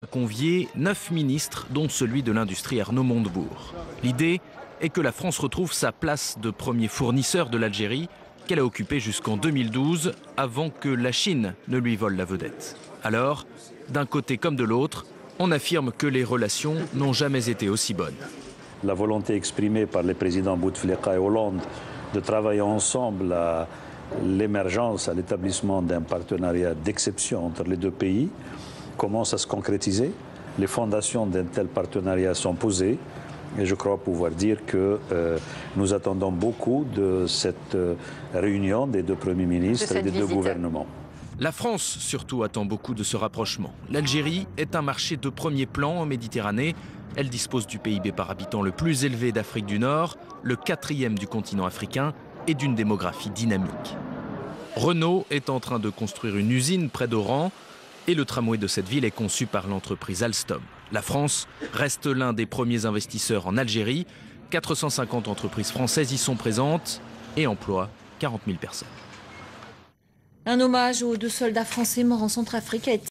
a convié 9 ministres, dont celui de l'industrie Arnaud Montebourg. L'idée est que la France retrouve sa place de premier fournisseur de l'Algérie qu'elle a occupée jusqu'en 2012, avant que la Chine ne lui vole la vedette. Alors, d'un côté comme de l'autre, on affirme que les relations n'ont jamais été aussi bonnes. La volonté exprimée par les présidents Bouteflika et Hollande de travailler ensemble à l'émergence, à l'établissement d'un partenariat d'exception entre les deux pays commence à se concrétiser. Les fondations d'un tel partenariat sont posées et je crois pouvoir dire que nous attendons beaucoup de cette réunion des deux premiers ministres et des deux gouvernements. La France, surtout, attend beaucoup de ce rapprochement. L'Algérie est un marché de premier plan en Méditerranée. Elle dispose du PIB par habitant le plus élevé d'Afrique du Nord, le 4e du continent africain et d'une démographie dynamique. Renault est en train de construire une usine près d'Oran et le tramway de cette ville est conçu par l'entreprise Alstom. La France reste l'un des premiers investisseurs en Algérie. 450 entreprises françaises y sont présentes et emploient 40 000 personnes. Un hommage aux 2 soldats français morts en Centrafrique a été